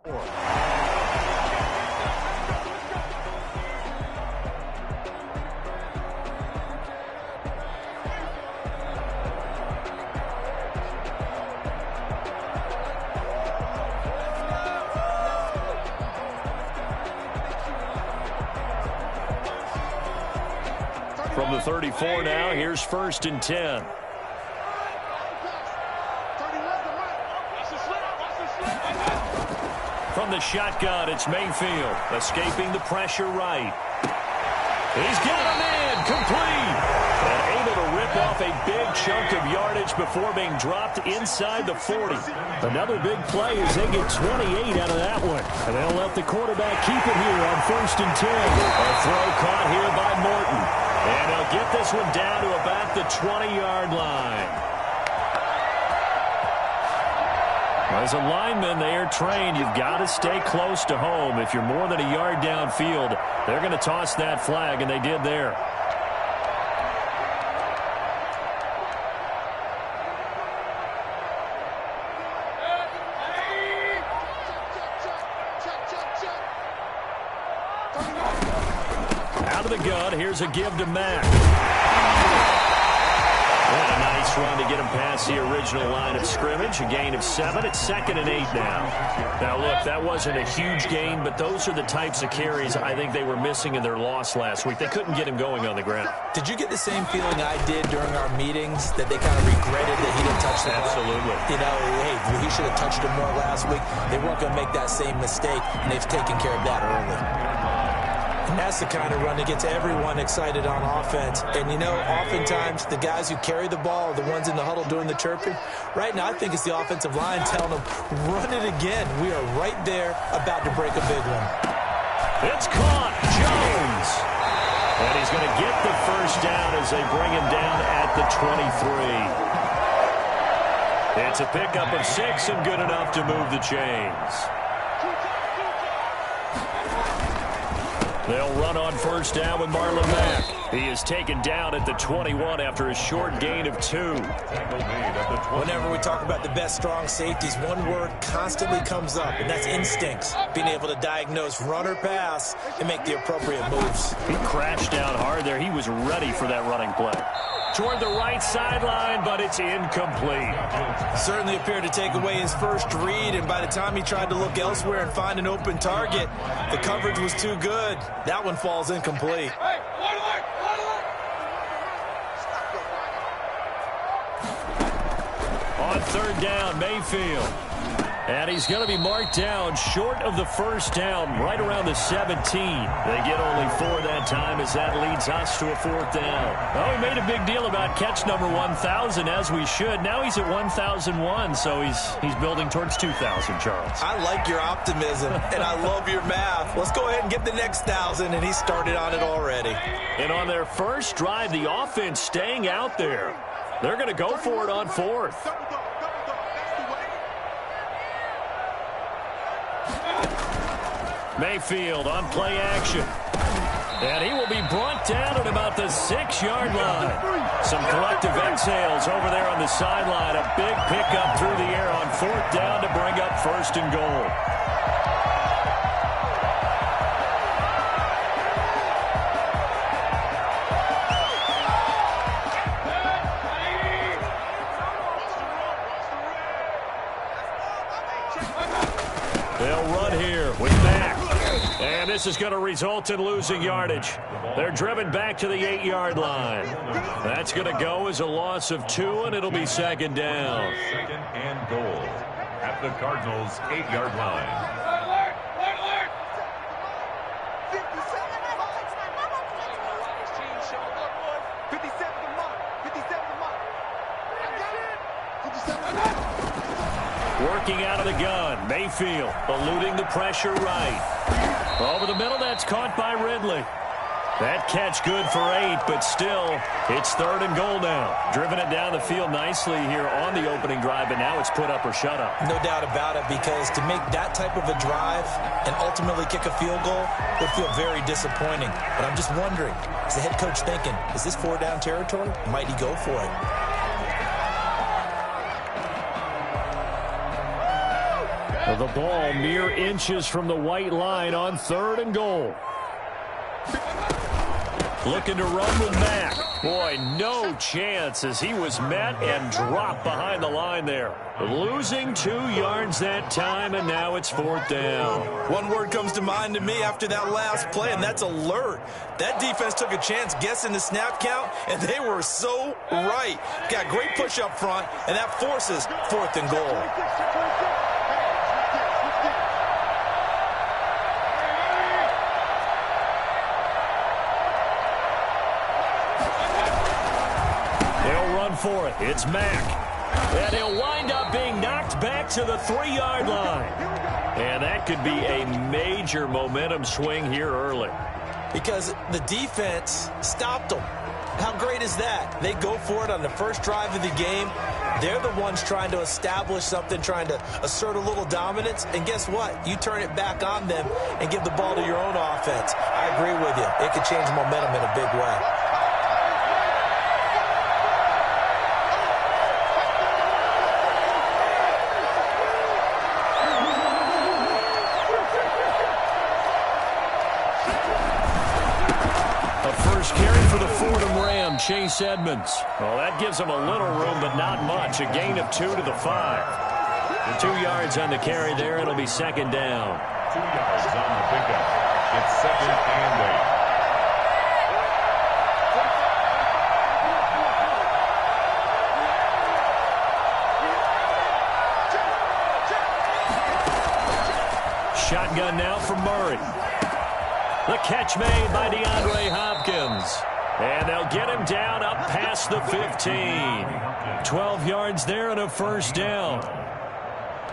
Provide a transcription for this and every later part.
From the 34 now, here's 1st and 10. From the shotgun, it's Mayfield, escaping the pressure right. He's got a man, complete. And able to rip off a big chunk of yardage before being dropped inside the 40. Another big play as they get 28 out of that one. And they'll let the quarterback keep it here on 1st and 10. A throw caught here by Morton. And he'll get this one down to about the 20-yard line. As a lineman, they are trained. You've got to stay close to home. If you're more than a yard downfield, they're going to toss that flag, and they did there. Out of the gun, here's a give to Mack. What a nice run to get him past the original line of scrimmage. A gain of 7. It's 2nd and 8 now. Now, look, that wasn't a huge gain, but those are the types of carries I think they were missing in their loss last week. They couldn't get him going on the ground. Did you get the same feeling I did during our meetings, that they kind of regretted that he didn't touch the ball? Absolutely. You know, hey, he should have touched it more last week. They weren't going to make that same mistake, and they've taken care of that early. And that's the kind of run that gets everyone excited on offense. And, you know, oftentimes the guys who carry the ball are the ones in the huddle doing the chirping. Right now, I think it's the offensive line telling them, run it again. We are right there about to break a big one. It's caught. Jones. And he's going to get the first down as they bring him down at the 23. It's a pickup of 6 and good enough to move the chains. They'll run on first down with Marlon Mack. He is taken down at the 21 after a short gain of 2. Whenever we talk about the best strong safeties, one word constantly comes up, and that's instincts. Being able to diagnose run or pass and make the appropriate moves. He crashed down hard there. He was ready for that running play. Toward the right sideline, but it's incomplete. Certainly appeared to take away his first read, and by the time he tried to look elsewhere and find an open target, the coverage was too good. That one falls incomplete. On third down, Mayfield. And he's going to be marked down short of the first down, right around the 17. They get only 4 that time as that leads us to a 4th down. Well, we made a big deal about catch number 1,000, as we should. Now he's at 1,001, so he's building towards 2,000, Charles. I like your optimism, and I love your math. Let's go ahead and get the next 1,000, and he started on it already. And on their first drive, the offense staying out there. They're going to go for it on 4th. Mayfield on play action. And he will be brought down at about the 6-yard line. Some collective exhales over there on the sideline. A big pickup through the air on 4th down to bring up 1st and goal. They'll run here with Mack. And this is going to result in losing yardage. They're driven back to the 8-yard line. That's going to go as a loss of 2, and it'll be 2nd down. 2nd and goal at the Cardinals' 8-yard line. Working out of the gun, Mayfield eluding the pressure right. Over the middle, that's caught by Ridley. That catch good for 8, but still, it's 3rd and goal now. Driven it down the field nicely here on the opening drive, but now it's put up or shut up. No doubt about it, because to make that type of a drive and ultimately kick a field goal would feel very disappointing. But I'm just wondering, is the head coach thinking, is this 4-down territory? Might he go for it? The ball mere inches from the white line on 3rd and goal. Looking to run with Mack. Boy, no chance as he was met and dropped behind the line there. Losing 2 yards that time, and now it's 4th down. One word comes to mind to me after that last play, and that's alert. That defense took a chance guessing the snap count, and they were so right. Got great push up front, and that forces 4th and goal. For it. It's Mack. And he'll wind up being knocked back to the 3-yard line. And that could be a major momentum swing here early. Because the defense stopped them. How great is that? They go for it on the first drive of the game. They're the ones trying to establish something, trying to assert a little dominance. And guess what? You turn it back on them and give the ball to your own offense. I agree with you. It could change momentum in a big way. Chase Edmonds. Well, that gives him a little room, but not much. A gain of 2 to the 5. 2 yards on the carry there. It'll be 2nd down. 2 yards on the pickup. It's 2nd and 8. Shotgun now for Murray. The catch made by DeAndre Hopkins. And they'll get him down up past the 15. 12 yards there and a 1st down.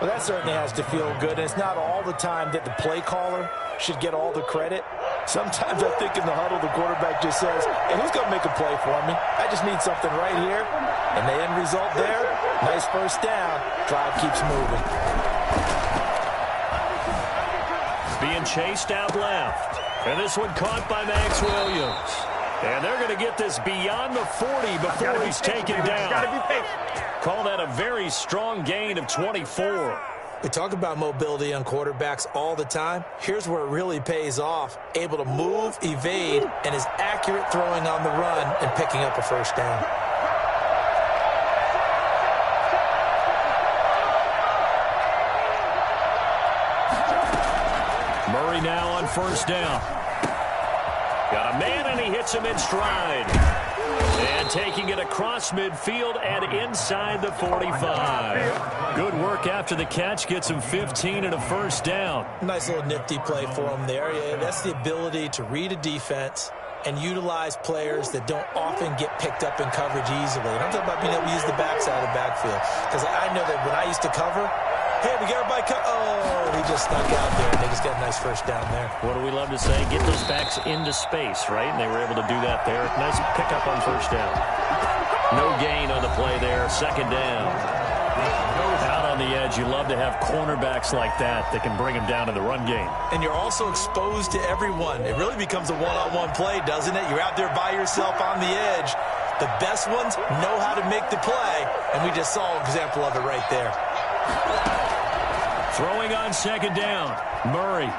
Well, that certainly has to feel good. And it's not all the time that the play caller should get all the credit. Sometimes I think in the huddle, the quarterback just says, hey, who's going to make a play for me? I just need something right here. And the end result there, nice 1st down. Drive keeps moving. Being chased out left. And this one caught by Max Williams. And they're going to get this beyond the 40 before he's taken down. Call that a very strong gain of 24. We talk about mobility on quarterbacks all the time. Here's where it really pays off. Able to move, evade, and is accurate throwing on the run and picking up a 1st down. Murray now on 1st down. Got a man, and he hits him in stride. And taking it across midfield and inside the 45. Good work after the catch. Gets him 15 and a 1st down. Nice little nifty play for him there. Yeah, that's the ability to read a defense and utilize players that don't often get picked up in coverage easily. And I'm talking about being able to use the backside of the backfield. Because I know that when I used to cover, hey, we got everybody cut. Oh, he just snuck out there, and they just got a nice 1st down there. What do we love to say? Get those backs into space, right? And they were able to do that there. Nice pickup on 1st down. No gain on the play there. 2nd down. Out on the edge, you love to have cornerbacks like that that can bring them down in the run game. And you're also exposed to everyone. It really becomes a one-on-one play, doesn't it? You're out there by yourself on the edge. The best ones know how to make the play, and we just saw an example of it right there. Throwing on 2nd down. Murray.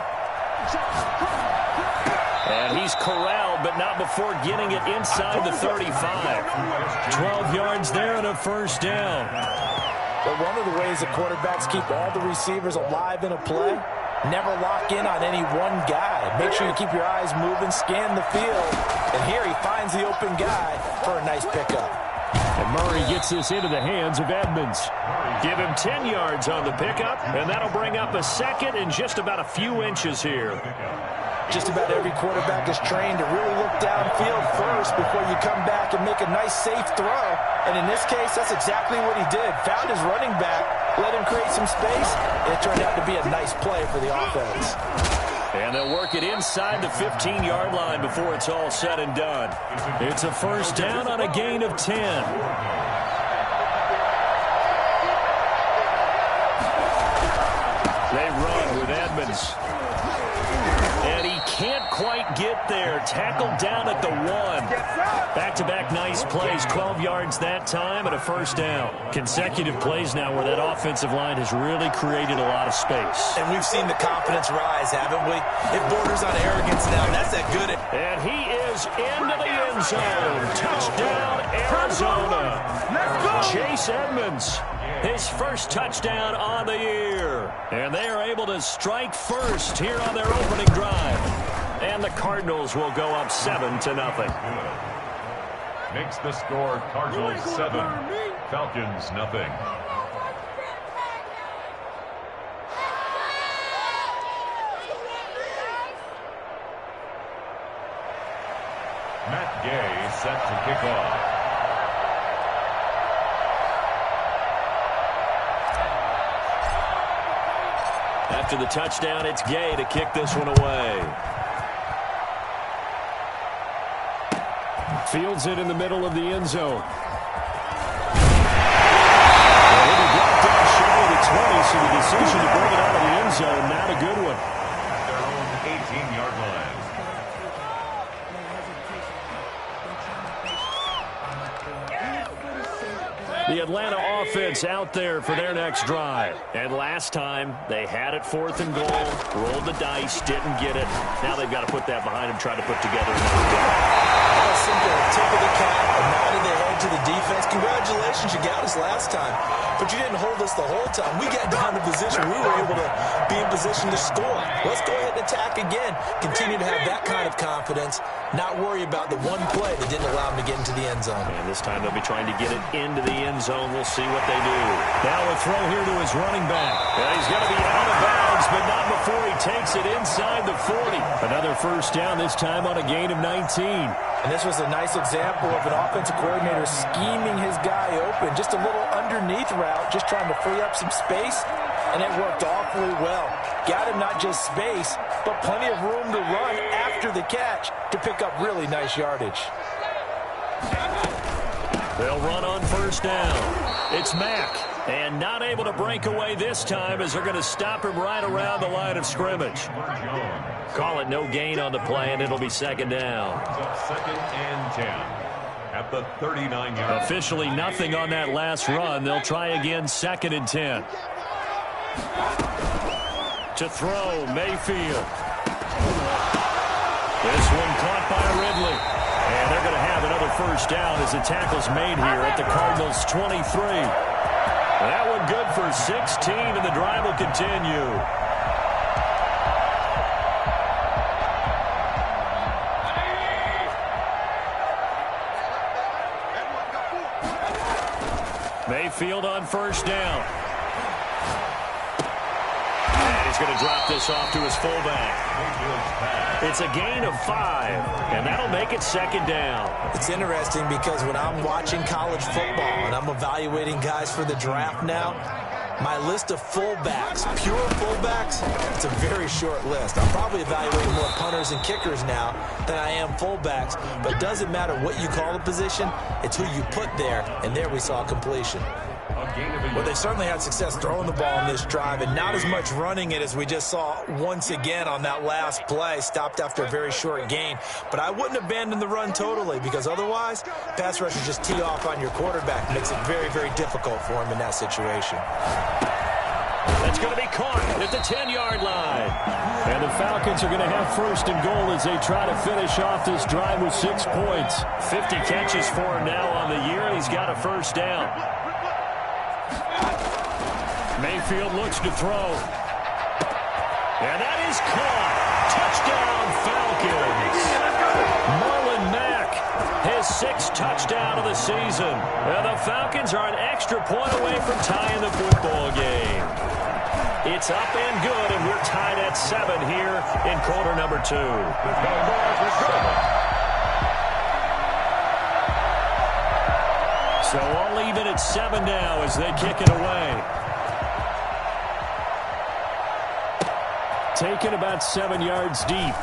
And he's corralled, but not before getting it inside the 35. 12 yards there and a 1st down. But one of the ways the quarterbacks keep all the receivers alive in a play, never lock in on any one guy. Make sure you keep your eyes moving, scan the field. And here he finds the open guy for a nice pickup. And Murray gets this into the hands of Edmonds. Give him 10 yards on the pickup, and that'll bring up a 2nd and just about a few inches here. Just about every quarterback is trained to really look downfield first before you come back and make a nice, safe throw. And in this case, that's exactly what he did. Found his running back, let him create some space, and it turned out to be a nice play for the offense. And they'll work it inside the 15-yard line before it's all said and done. It's a 1st down on a gain of 10. They run with Edmonds. And he can't quite get there. Tackled down at the 1. Back-to-back nice plays, 12 yards that time and a first down. Consecutive plays now where that offensive line has really created a lot of space. And we've seen the confidence rise, haven't we? It borders on arrogance now, and that's that good. And he is into the end zone. Touchdown, Arizona. Chase Edmonds, his first touchdown on the year. And they are able to strike first here on their opening drive. And the Cardinals will go up 7-0. Makes the score Cardinals 7, Falcons nothing. Matt Gay set to kick off. After the touchdown, it's Gay to kick this one away. Fields it in the middle of the end zone. He'll be blocked down shy of the 20, so the decision to bring it out of the end zone, not a good one. Their own 18-yard line. The Atlanta offense out there for their next drive. And last time, they had it 4th and goal, rolled the dice, didn't get it. Now they've got to put that behind them, try to put together another drive. Simple tip of the cap, a nod of the head to the defense. Congratulations, you got us last time, but you didn't hold us the whole time. We got down to position. We were able to be in position to score. Let's go ahead and attack again. Continue to have that kind of confidence, not worry about the one play that didn't allow them to get into the end zone. And this time they'll be trying to get it into the end zone. We'll see what they do. Now a throw here to his running back. Well, he's going to be out of bounds, but not before he takes it inside the 40. Another first down, this time on a gain of 19. And this was a nice example of an offensive coordinator scheming his guy open. Just a little underneath route, just trying to free up some space, and it worked awfully well. Got him not just space, but plenty of room to run after the catch to pick up really nice yardage. They'll run on first down. It's Mack, and not able to break away this time as they're going to stop him right around the line of scrimmage. Call it no gain on the play, and it'll be second down. Second and 10 at the 39-yard. Officially nothing on that last run. They'll try again, 2nd and 10. To throw, Mayfield. This one caught by Ridley. And they're going to have another first down as the tackle's made here at the Cardinals' 23. That one good for 16, and the drive will continue. Mayfield on first down. And he's going to drop this off to his fullback. It's a gain of 5, and that'll make it second down. It's interesting because when I'm watching college football and I'm evaluating guys for the draft now, my list of fullbacks, pure fullbacks, it's a very short list. I'm probably evaluating more punters and kickers now than I am fullbacks, but it doesn't matter what you call a position, it's who you put there, and there we saw completion. Well, they certainly had success throwing the ball in this drive and not as much running it as we just saw once again on that last play, stopped after a very short gain. But I wouldn't abandon the run totally because otherwise, pass rushers just tee off on your quarterback. It makes it very, very difficult for him in that situation. That's going to be caught at the 10-yard line. And the Falcons are going to have first and goal as they try to finish off this drive with 6 points. 50 catches for him now on the year, and he's got a first down. Mayfield looks to throw. And that is caught. Touchdown, Falcons. Marlon Mack, his 6th touchdown of the season. And the Falcons are an extra point away from tying the football game. It's up and good, and we're tied at 7 here in quarter number 2. So all even at 7 now as they kick it away. Taken about 7 yards deep.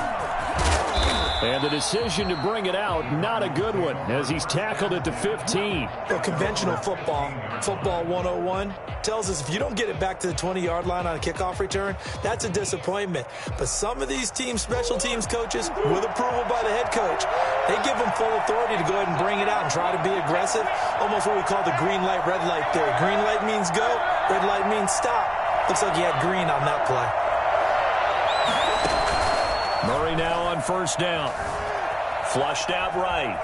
And the decision to bring it out, not a good one, as he's tackled it to 15. Well, conventional football 101, tells us if you don't get it back to the 20-yard line on a kickoff return, that's a disappointment. But some of these teams, special teams coaches, with approval by the head coach, they give them full authority to go ahead and bring it out and try to be aggressive, almost what we call the green light, red light theory. Green light means go, red light means stop. Looks like he had green on that play. Murray now on first down. Flushed out right.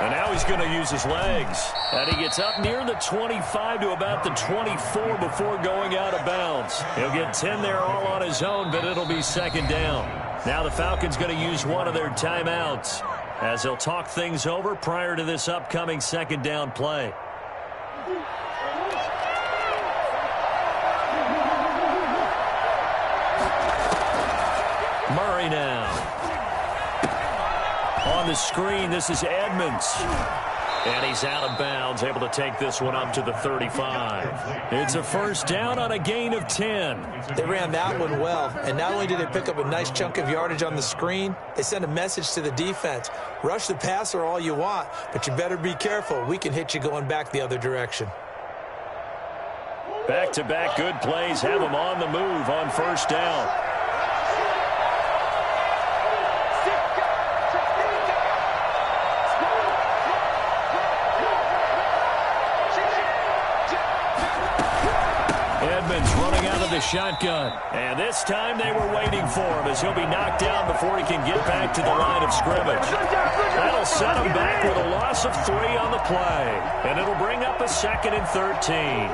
And now he's going to use his legs. And he gets up near the 25 to about the 24 before going out of bounds. He'll get 10 there all on his own, but it'll be second down. Now the Falcons going to use one of their timeouts as they'll talk things over prior to this upcoming second down play. Murray now. On the screen, this is Edmonds. And he's out of bounds, able to take this one up to the 35. It's a first down on a gain of 10. They ran that one well, and not only did they pick up a nice chunk of yardage on the screen, they sent a message to the defense. Rush the passer all you want, but you better be careful. We can hit you going back the other direction. Back-to-back good plays have him on the move on first down. Edmonds running out of the shotgun. And this time they were waiting for him as he'll be knocked down before he can get back to the line of scrimmage. That'll set him back with a loss of 3 on the play. And it'll bring up a 2nd and 13.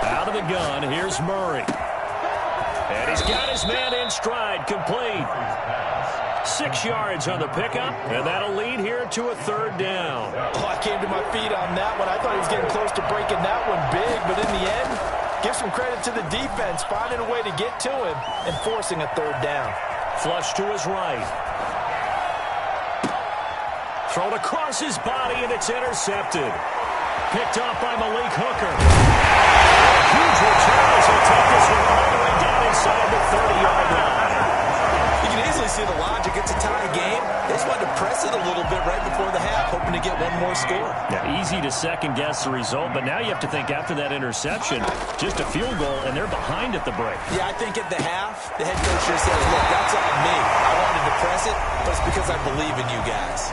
Out of the gun, here's Murray. And he's got his man in stride, complete. 6 yards on the pickup, and that'll lead here to a third down. Oh, I came to my feet on that one. I thought he was getting close to breaking that one big, but in the end, give some credit to the defense, finding a way to get to him and forcing a third down. Flush to his right. Thrown across his body, and it's intercepted. Picked off by Malik Hooker. Huge return as he'll take this one all the way down inside the 30-yard line. You can easily see the logic. It's a tie game. They just wanted to press it a little bit right before the half, hoping to get one more score. Yeah, easy to second-guess the result, but now you have to think after that interception, just a field goal, and they're behind at the break. Yeah, I think at the half, the head coach just said, look, that's on me. I wanted to press it, but it's because I believe in you guys.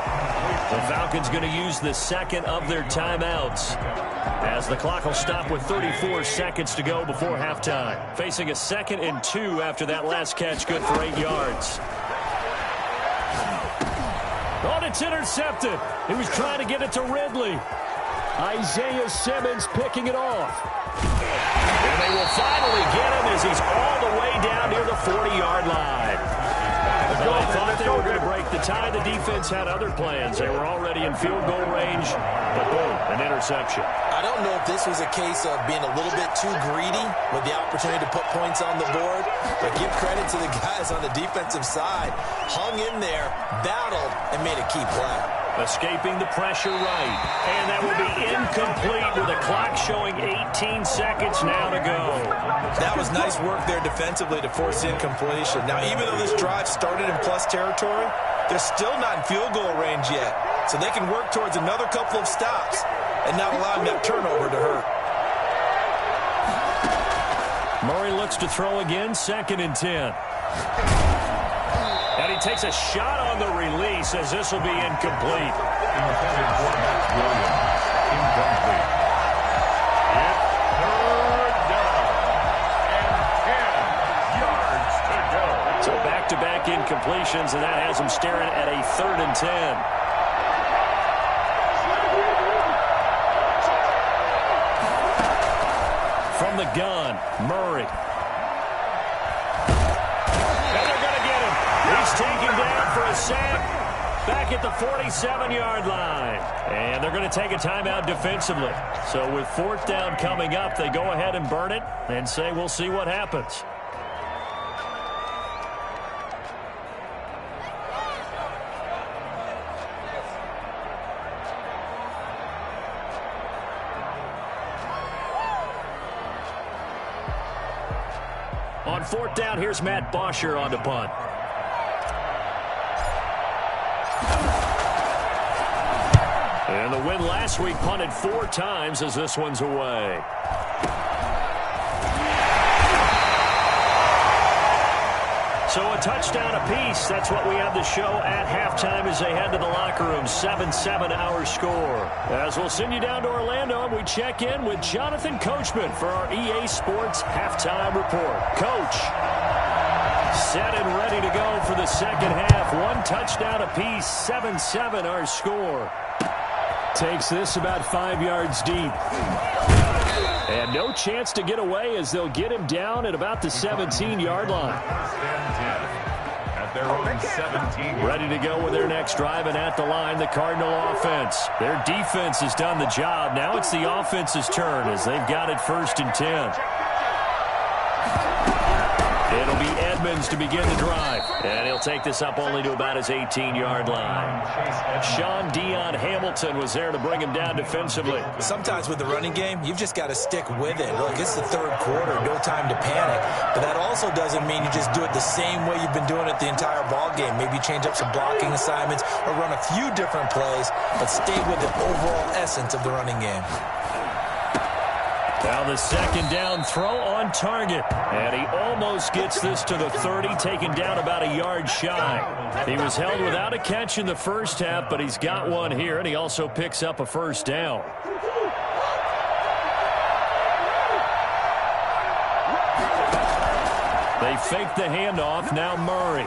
The Falcons going to use the second of their timeouts as the clock will stop with 34 seconds to go before halftime. Facing a 2nd and 2 after that last catch, good for 8 yards. Oh, it's intercepted. He was trying to get it to Ridley. Isaiah Simmons picking it off. And they will finally get him as he's all the way down near the 40-yard line. Well, they thought they were going to break the tie. The defense had other plans. They were already in field goal range, but boom, an interception. I don't know if this was a case of being a little bit too greedy with the opportunity to put points on the board, but give credit to the guys on the defensive side. Hung in there, battled, and made a key play. Escaping the pressure right. And that will be incomplete with a clock showing 18 seconds now to go. That was nice work there defensively to force incompletion. Now, even though this drive started in plus territory, they're still not in field goal range yet. So they can work towards another couple of stops and not allowing that turnover to hurt. Murray looks to throw again, 2nd and 10. And he takes a shot on the release as this will be incomplete. Intended quarterback Williams. Incomplete. It's third down and 10 yards to go. So back-to-back incompletions, and that has him staring at a 3rd and 10. From the gun, Murray. He's taken down for a sack back at the 47-yard line. And they're going to take a timeout defensively. So with 4th down coming up, they go ahead and burn it and say we'll see what happens. On fourth down, here's Matt Bosher on the punt. And the win last week punted 4 times as this one's away. So a touchdown apiece. That's what we have to show at halftime as they head to the locker room. 7-7 our score. As we'll send you down to Orlando, and we check in with Jonathan Coachman for our EA Sports Halftime Report. Coach, set and ready to go for the second half. 1 touchdown apiece. 7-7 our score. Takes this about 5 yards deep. And no chance to get away as they'll get him down at about the 17-yard line. At their own 17. Ready to go with their next drive, and at the line, the Cardinal offense. Their defense has done the job. Now it's the offense's turn as they've got it 1st and 10. It'll be Edmonds to begin the drive. And he'll take this up only to about his 18-yard line. Sean Dion Hamilton was there to bring him down defensively. Sometimes with the running game, you've just got to stick with it. Look, it's the 3rd quarter, no time to panic. But that also doesn't mean you just do it the same way you've been doing it the entire ball game. Maybe change up some blocking assignments or run a few different plays, but stay with the overall essence of the running game. Now the second down throw on target. And he almost gets this to the 30, taken down about a yard shy. He was held without a catch in the first half, but he's got one here, and he also picks up a 1st down. They fake the handoff. Now Murray.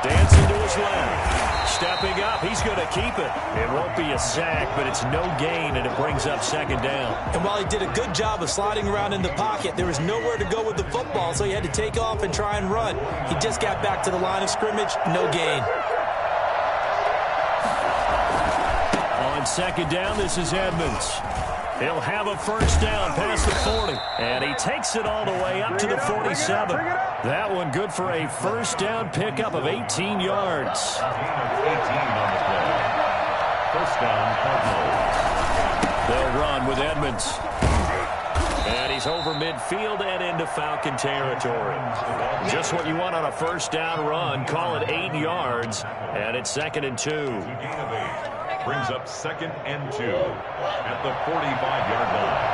Dancing to his left. Stepping up, he's going to keep it. It won't be a sack, but it's no gain, and it brings up 2nd down. And while he did a good job of sliding around in the pocket, there was nowhere to go with the football, so he had to take off and try and run. He just got back to the line of scrimmage, no gain. On 2nd down, this is Edmonds. He'll have a 1st down past the 40. And he takes it all the way up to the 47. That one good for a 1st down pickup of 18 yards. 18 on the play. 1st down, Cardinals. They'll run with Edmonds. And he's over midfield and into Falcon territory. Just what you want on a 1st down run. Call it 8 yards. And it's 2nd and 2. Brings up 2nd and 2 at the 45-yard line.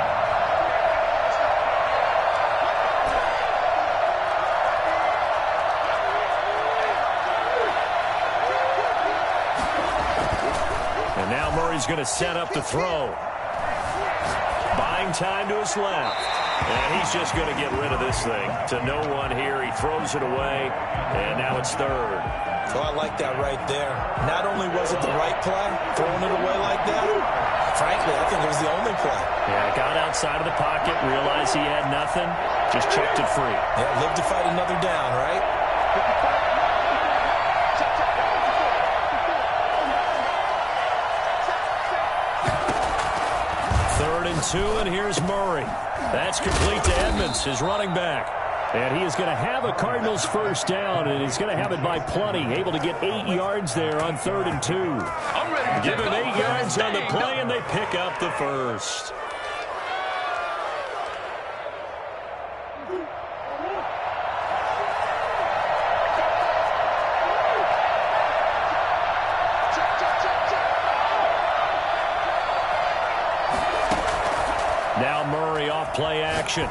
And now Murray's going to set up the throw. Buying time to his left. And he's just going to get rid of this thing. To no one here. He throws it away. And now it's 3rd. Oh, I like that right there. Not only was it the right play, throwing it away like that, frankly, I think it was the only play. Yeah, got outside of the pocket, realized he had nothing, just chucked it free. Yeah, live to fight another down, right? Third and 2, and here's Murray. That's complete to Edmonds, his running back. And he is going to have a Cardinals 1st down, and he's going to have it by plenty. Able to get 8 yards there on 3rd and 2. Give him 8 yards on the play, and they pick up the 1st. Now Murray off play action.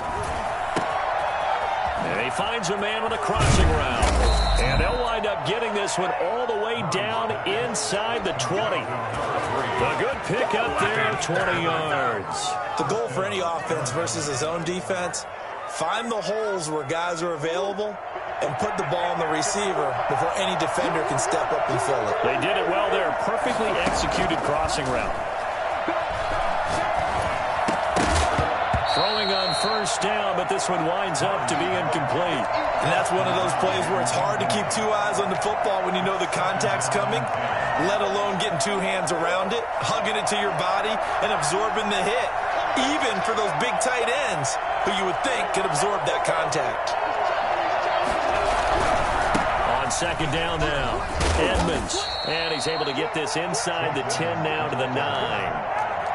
And he finds a man with a crossing route. And they'll wind up getting this one all the way down inside the 20. A good pick up there, 20 yards. The goal for any offense versus his own defense, find the holes where guys are available and put the ball on the receiver before any defender can step up and fill it. They did it well there. Perfectly executed crossing route. Throwing on 1st down, but this one winds up to be incomplete. And that's one of those plays where it's hard to keep 2 eyes on the football when you know the contact's coming, let alone getting 2 hands around it, hugging it to your body, and absorbing the hit, even for those big tight ends who you would think could absorb that contact. On 2nd down now, Edmonds. And he's able to get this inside the 10 now to the 9.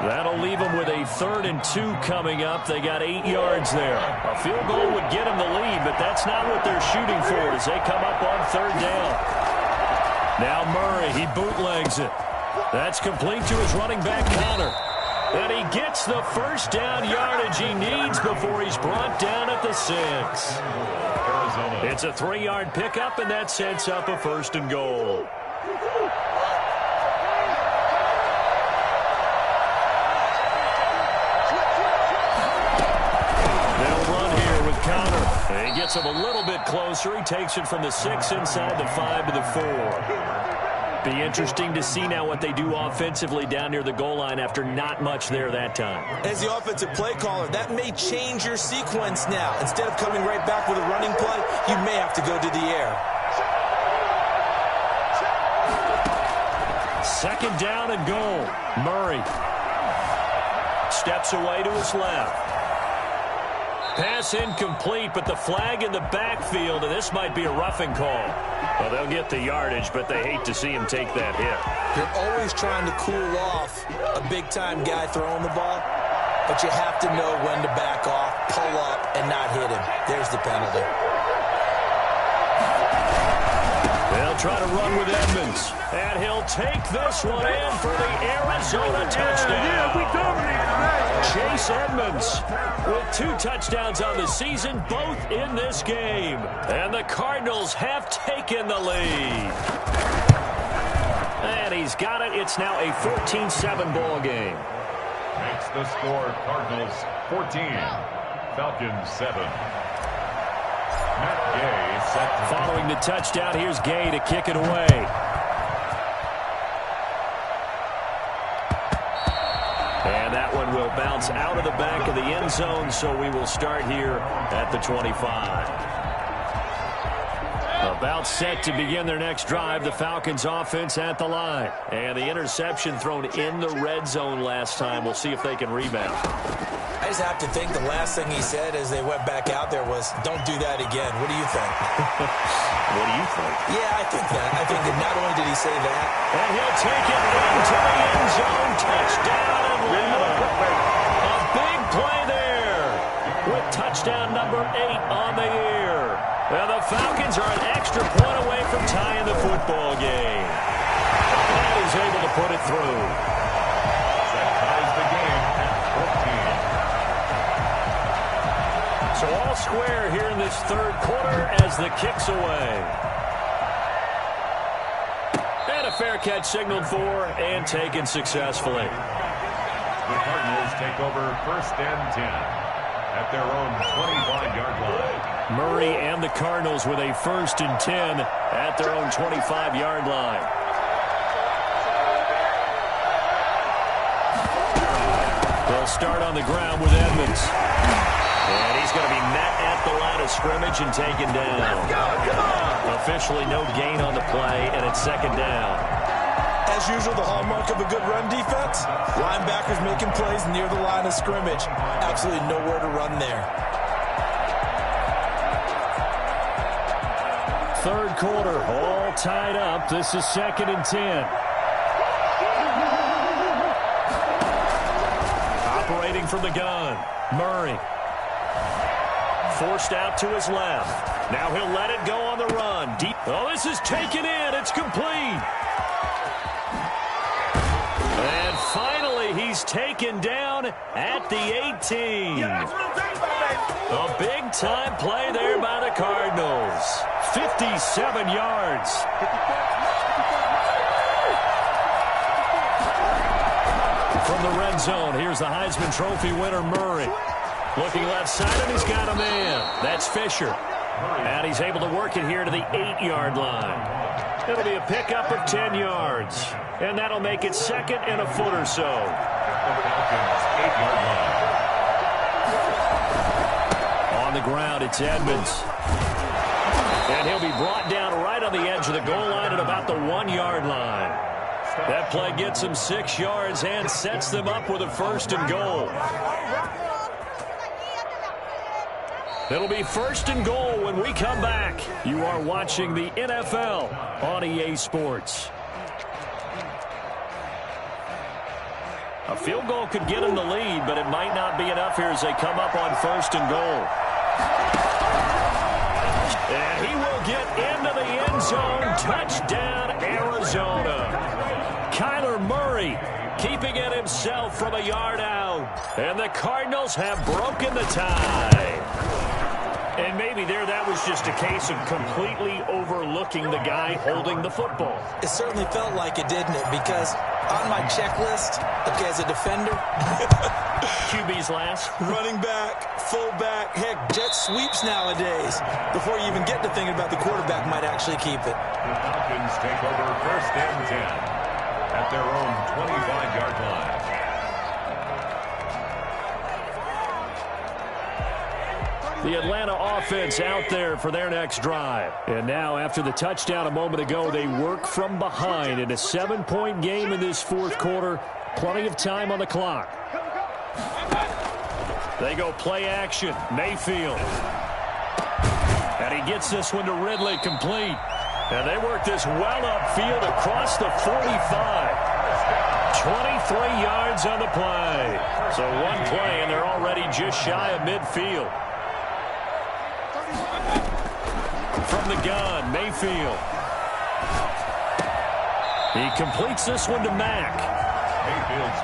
That'll leave them with a 3rd and 2 coming up. They got 8 yards there. A field goal would get them the lead, but that's not what they're shooting for as they come up on 3rd down. Now Murray, he bootlegs it. That's complete to his running back, Connor. And he gets the first down yardage he needs before he's brought down at the 6. It's a 3-yard pickup, and that sets up a 1st and goal. He gets him a little bit closer. He takes it from the 6 inside the 5 to the 4. Be interesting to see now what they do offensively down near the goal line after not much there that time. As the offensive play caller, that may change your sequence now. Instead of coming right back with a running play, you may have to go to the air. 2nd down and goal. Murray steps away to his left. Pass incomplete, but the flag in the backfield, and this might be a roughing call. Well, they'll get the yardage, but they hate to see him take that hit. You're always trying to cool off a big-time guy throwing the ball, but you have to know when to back off, pull up, and not hit him. There's the penalty. They'll try to run with Edmonds, and he'll take this one in for the Arizona touchdown. Yeah, we dominated tonight. Chase Edmonds with 2 touchdowns on the season, both in this game. And the Cardinals have taken the lead. And he's got it. It's now a 14-7 ball game. Makes the score Cardinals 14, Falcons 7. Matt Gay set to Following the touchdown, here's Gay to kick it away. And that one will bounce out of the back of the end zone, so we will start here at the 25. About set to begin their next drive, the Falcons offense at the line. And the interception thrown in the red zone last time. We'll see if they can rebound. I just have to think the last thing he said as they went back out there was, don't do that again. What do you think? What do you think? Yeah, I think that. I think that not only did he say that. And he'll take it into the end zone. Touchdown Atlanta. A big play there with touchdown number 8 on the year. Well, the Falcons are an extra point away from tying the football game. And he's able to put it through. that ties the game at 14. So all square here in this 3rd quarter as the kick's away. And a fair catch signaled for and taken successfully. The Cardinals take over 1st and 10 at their own 25-yard line. Murray and the Cardinals with a 1st and 10 at their own 25-yard line. They'll start on the ground with Edmonds. And he's going to be met at the line of scrimmage and taken down. Let's go, come on! Officially no gain on the play, and it's 2nd down. As usual, the hallmark of a good run defense, linebackers making plays near the line of scrimmage. Absolutely nowhere to run there. 3rd quarter, all tied up. This is 2nd and 10. Operating from the gun, Murray. Forced out to his left. Now he'll let it go on the run. Deep. Oh, this is taken in. It's complete. And finally, he's taken down at the 18. Yeah, that's what I'm talking about, baby. A big-time play there by the Cardinals. 57 yards. From the red zone, here's the Heisman Trophy winner, Murray. Looking left side, and he's got a man. That's Fisher. And he's able to work it here to the 8-yard line. It'll be a pickup of 10 yards. And that'll make it 2nd and a foot or so. The Falcons 8-yard line. On the ground, it's Edmonds. And he'll be brought down right on the edge of the goal line at about the 1-yard line. That play gets him 6 yards and sets them up with a 1st and goal. It'll be 1st and goal when we come back. You are watching the NFL on EA Sports. A field goal could get them the lead, but it might not be enough here as they come up on 1st and goal. And he will get into the end zone. Touchdown, Arizona. Kyler Murray keeping it himself from a yard out. And the Cardinals have broken the tie. And maybe that was just a case of completely overlooking the guy holding the football. It certainly felt like it, didn't it? Because on my checklist, okay, as a defender, QB's last. running back, fullback, heck, jet sweeps nowadays. Before you even get to thinking about the quarterback might actually keep it. The Falcons take over 1st and 10 at their own 25-yard line. The Atlanta offense out there for their next drive. And now, after the touchdown a moment ago, they work from behind in a 7-point game in this 4th quarter. Plenty of time on the clock. They go play action. Mayfield. And he gets this one to Ridley, complete. And they work this well upfield across the 45. 23 yards on the play. So one play, and they're already just shy of midfield. From the gun, Mayfield. He completes this one to Mack.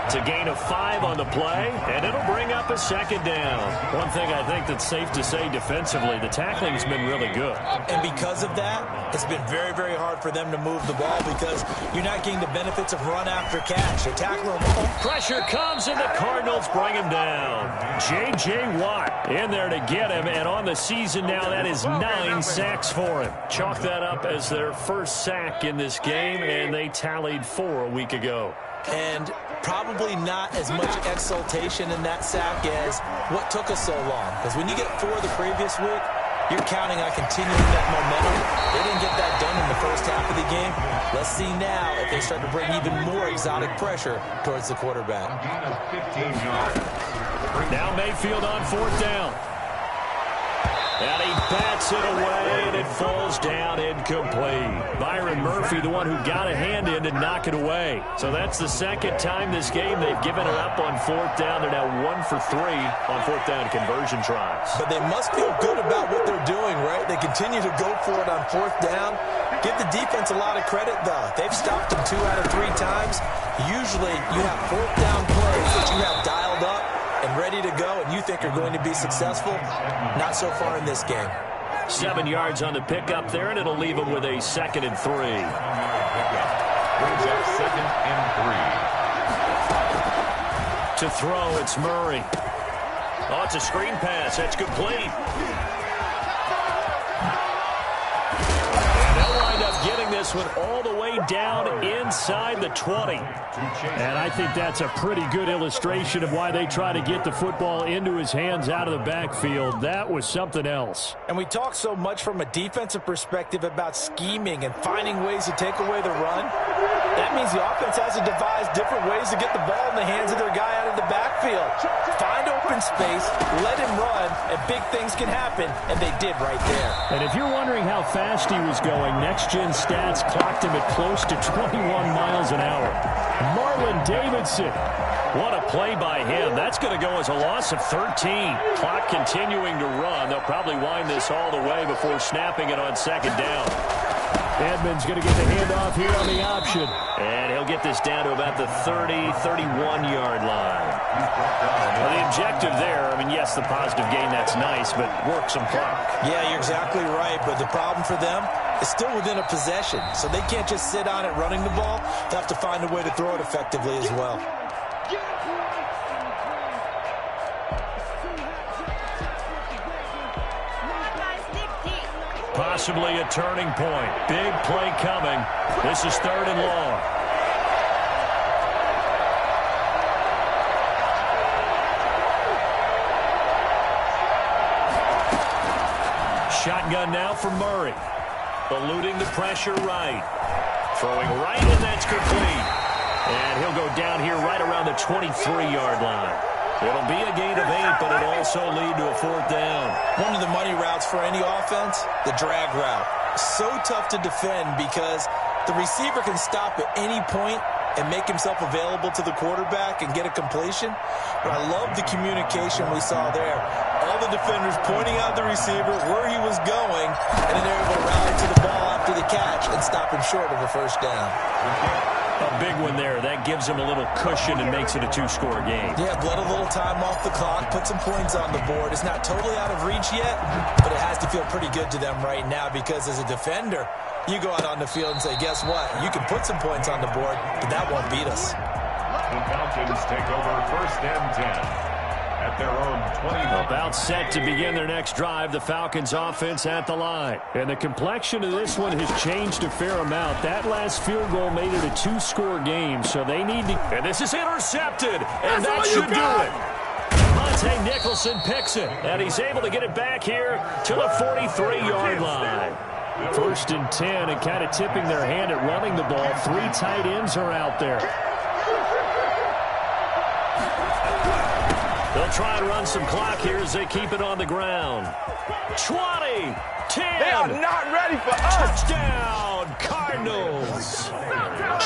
It's a gain of 5 on the play, and it'll bring up a 2nd down. One thing I think that's safe to say defensively, the tackling's been really good. And because of that, it's been very, very hard for them to move the ball because you're not getting the benefits of run after catch. They're tackling them. Pressure comes, and the Cardinals bring him down. J.J. Watt in there to get him, and on the season now, that is 9 sacks for him. Chalk that up as their first sack in this game, and they tallied 4 a week ago. And probably not as much exultation in that sack as what took us so long. Because when you get 4 the previous week, you're counting on continuing that momentum. They didn't get that done in the first half of the game. Let's see now if they start to bring even more exotic pressure towards the quarterback. Now Mayfield on 4th down. And he bats it away, and it falls down incomplete. Byron Murphy, the one who got a hand in to knock it away. So that's the 2nd time this game they've given it up on 4th down. They're now 1 for 3 on 4th down conversion tries. But they must feel good about what they're doing, right? They continue to go for it on 4th down. Give the defense a lot of credit, though. They've stopped them 2 out of 3 times. Usually you have 4th down plays that you have dialed up and ready to go, and you think are going to be successful. Not so far in this game. 7 yards on the pickup there, and it'll leave them with a 2nd and 3. Brings up 2nd and 3. To throw, it's Murray. Oh, it's a screen pass. That's complete. They'll wind up getting this one all the way down inside the 20. And I think that's a pretty good illustration of why they try to get the football into his hands out of the backfield. That was something else. And we talk so much from a defensive perspective about scheming and finding ways to take away the run. That means the offense has to devise different ways to get the ball in the hands of their guy out of the backfield. Find open space, let him run, and big things can happen, and they did right there. And if you're wondering how fast he was going, Next Gen Stats clocked him at close to 21 miles an hour. Marlon Davidson. What a play by him. That's going to go as a loss of 13. Clock continuing to run. They'll probably wind this all the way before snapping it on 2nd down. Edmonds going to get the handoff here on the option. And he'll get this down to about the 30, 31-yard line. Well, the objective there, I mean, yes, the positive gain, that's nice, but work some clock. Yeah, you're exactly right, but the problem for them is still within a possession, so they can't just sit on it running the ball. They have to find a way to throw it effectively as well. Possibly a turning point. Big play coming. This is 3rd and long. Shotgun now for Murray. Eluding the pressure right. Throwing right, and that's complete. And he'll go down here right around the 23-yard line. It'll be a gain of 8, but it'll also lead to a 4th down. One of the money routes for any offense, the drag route. So tough to defend because the receiver can stop at any point and make himself available to the quarterback and get a completion. But I love the communication we saw there. All the defenders pointing out the receiver where he was going, and then they're able to rally to the ball after the catch and stop him short of a first down. A big one there. That gives him a little cushion and makes it a two-score game. Yeah, bled a little time off the clock, put some points on the board. It's not totally out of reach yet, but it has to feel pretty good to them right now because as a defender, you go out on the field and say, guess what? You can put some points on the board, but that won't beat us. The Falcons take over first and 10 at their own 20. About set to begin their next drive, the Falcons offense at the line. And the complexion of this one has changed a fair amount. That last field goal made it a two-score game, so they need to... And this is intercepted, and that should do it. Monte Nicholson picks it, and he's able to get it back here to the 43-yard line. First and 10, and kind of tipping their hand at running the ball. 3 tight ends are out there. They'll try and run some clock here as they keep it on the ground. 20, 10. They are not ready for us. Touchdown, Cardinals.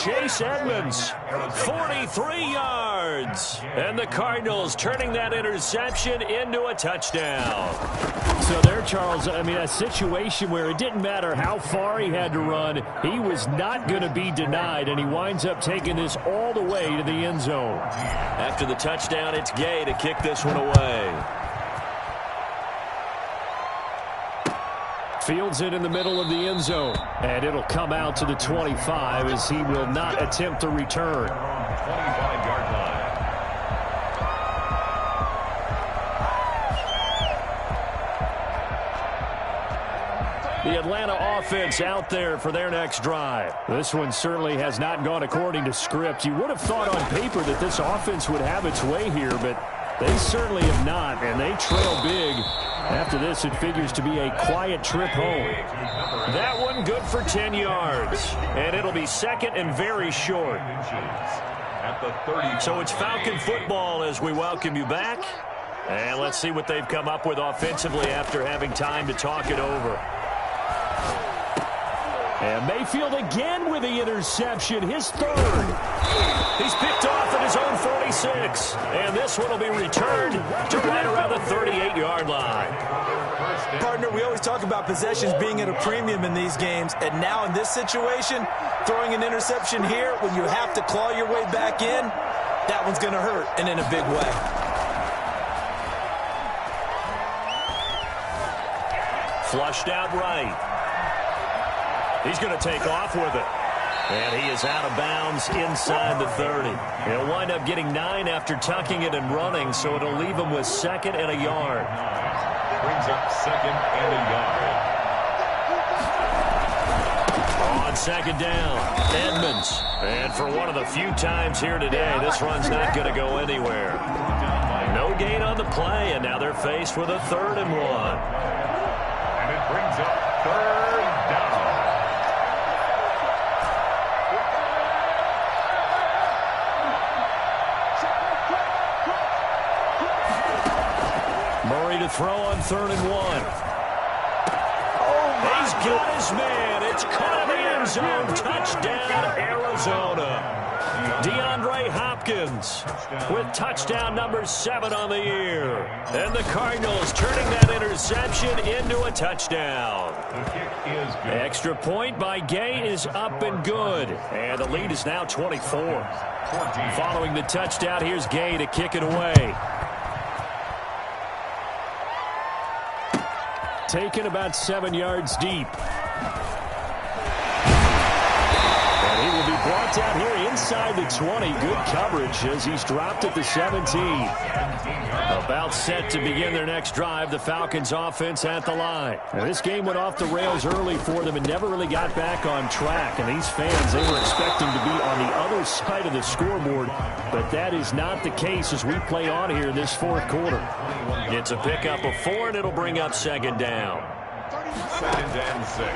Chase Edmonds, 43 yards. And the Cardinals turning that interception into a touchdown. So there, Charles, I mean, a situation where it didn't matter how far he had to run, he was not going to be denied, and he winds up taking this all the way to the end zone. After the touchdown, it's Gay to kick this one away. Fields it in the middle of the end zone, and it'll come out to the 25 as he will not attempt to return. 25-yard line. The Atlanta offense out there for their next drive. This one certainly has not gone according to script. You would have thought on paper that this offense would have its way here, but they certainly have not, and they trail big. After this, it figures to be a quiet trip home. That one good for 10 yards, and it'll be second and very short. So it's Falcon football as we welcome you back. And let's see what they've come up with offensively after having time to talk it over. And Mayfield again with the interception, his third. He's picked off at his own 46. And this one will be returned to right around the 38-yard line. Partner, we always talk about possessions being at a premium in these games. And now in this situation, throwing an interception here when you have to claw your way back in, that one's going to hurt, and in a big way. Flushed out right. He's going to take off with it. And he is out of bounds inside the 30. He'll wind up getting 9 after tucking it and running, so it'll leave him with second and a yard. Brings up second and a yard. On second down, Edmonds. And for one of the few times here today, this run's not going to go anywhere. No gain on the play, and now they're faced with a 3rd and 1. And it brings up 3rd down. Murray to throw on 3rd and 1. He's got his man. It's caught in the end zone. Touchdown, Arizona. DeAndre Hopkins with touchdown number 7 on the year. And the Cardinals turning that interception into a touchdown. The kick is good. Extra point by Gay is up and good. And the lead is now 24. Following the touchdown, here's Gay to kick it away. Taken about 7 yards deep. And he will be brought down here inside the 20. Good coverage as he's dropped at the 17. About set to begin their next drive, the Falcons offense at the line. Now, this game went off the rails early for them and never really got back on track. And these fans, they were expecting to be on the other side of the scoreboard. But that is not the case as we play on here in this 4th quarter. It's a pickup of 4, and it'll bring up second down. 2nd and 6.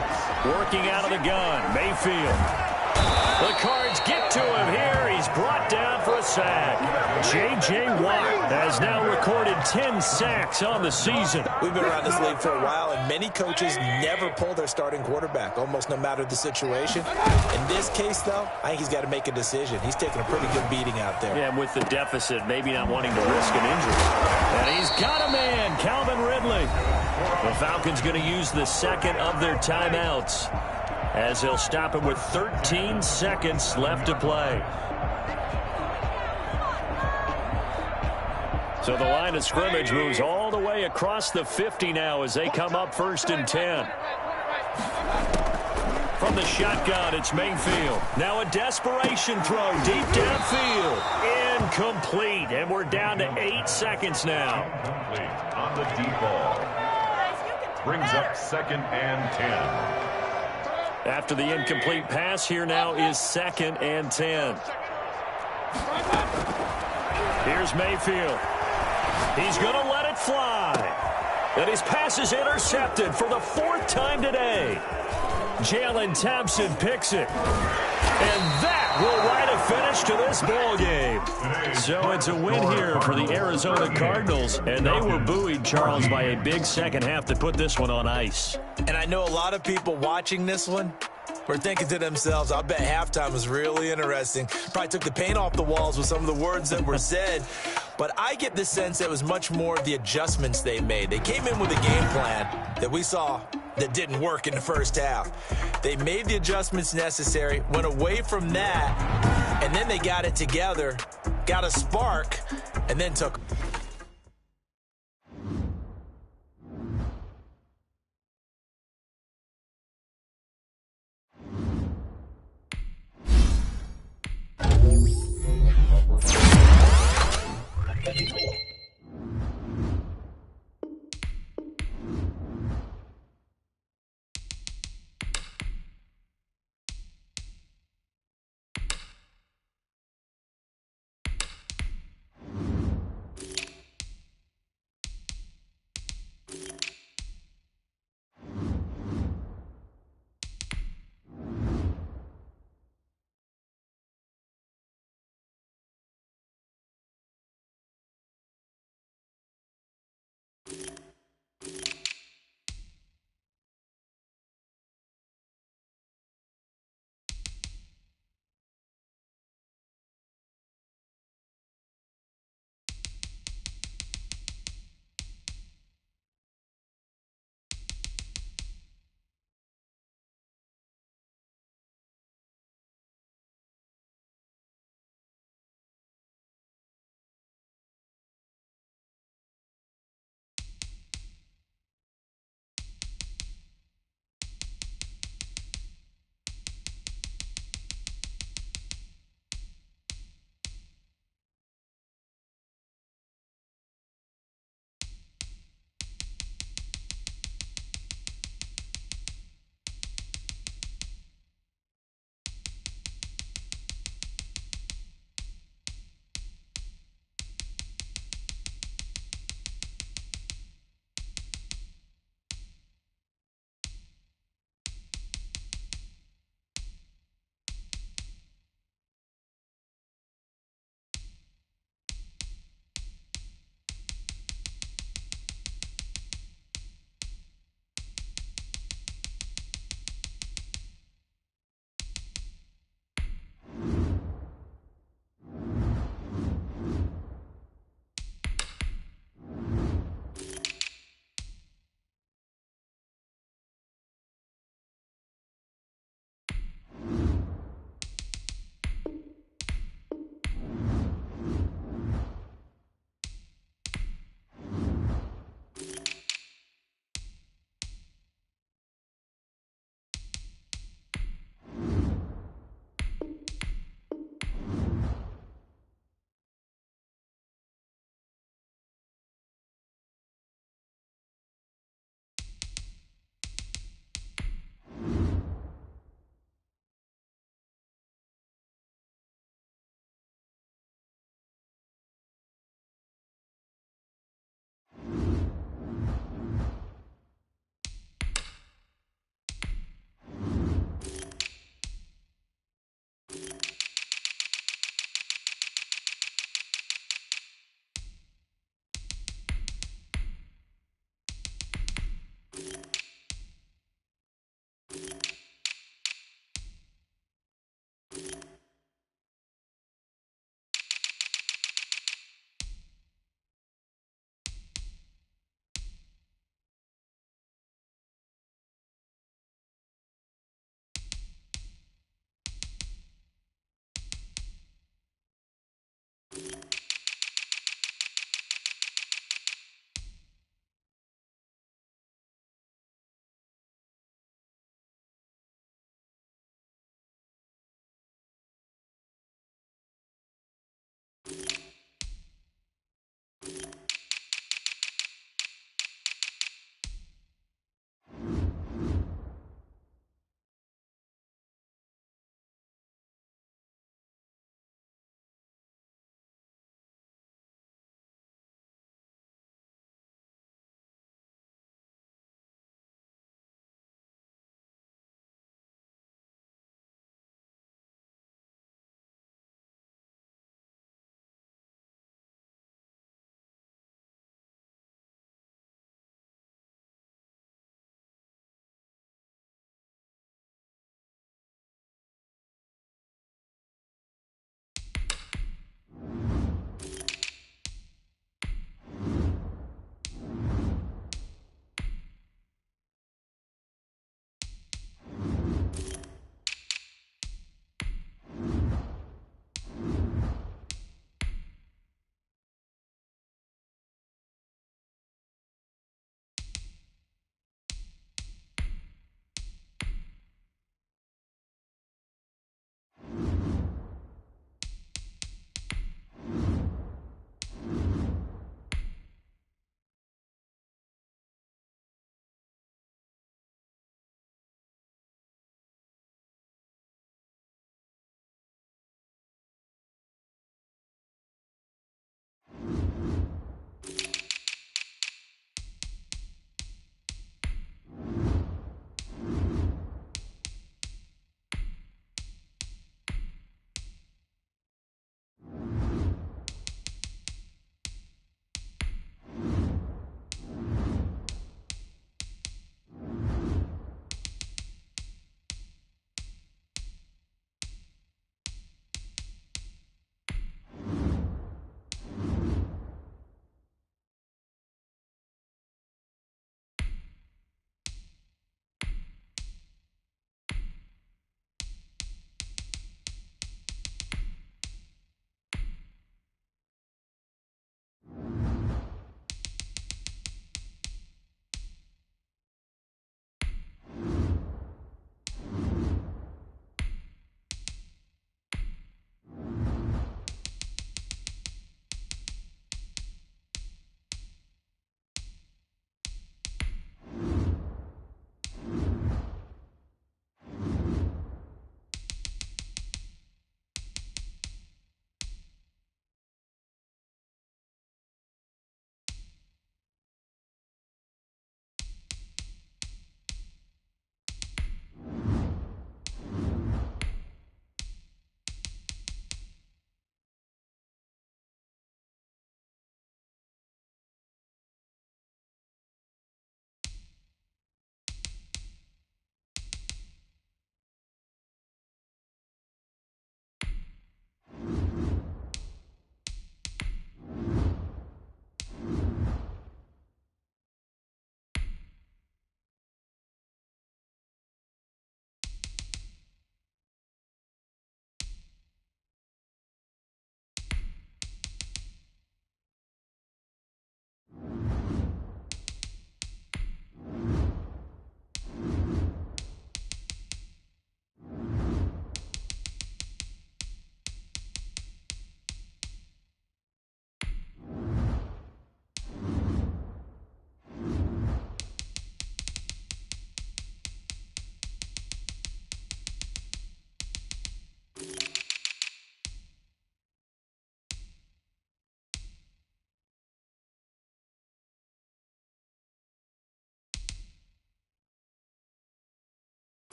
Working out of the gun, Mayfield. The Cards get to him here. He's brought down for a sack. J.J. Watt has now recorded 10 sacks on the season. We've been around this league for a while, and many coaches never pull their starting quarterback, almost no matter the situation. In this case, though, I think he's got to make a decision. He's taking a pretty good beating out there. Yeah, with the deficit, maybe not wanting to risk an injury. And he's got a man, Calvin Ridley. The Falcons going to use the second of their timeouts, as they'll stop him with 13 seconds left to play. So the line of scrimmage moves all the way across the 50 now as they come up 1st and 10. From the shotgun, it's Mayfield. Now a desperation throw deep downfield. Incomplete. And we're down to 8 seconds now. Incomplete on the deep ball. Brings up 2nd and 10. After the incomplete pass, here now is 2nd and 10. Here's Mayfield. He's going to let it fly. And his pass is intercepted for the 4th time today. Jalen Thompson picks it. And that will write a finish to this ball game. So it's a win here for the Arizona Cardinals. And they were buoyed, Charles, by a big second half to put this one on ice. And I know a lot of people watching this one were thinking to themselves, I bet halftime was really interesting. Probably took the paint off the walls with some of the words that were said. But I get the sense it was much more of the adjustments they made. They came in with a game plan that we saw that didn't work in the first half. They made the adjustments necessary, went away from that, and then they got it together, got a spark, and then took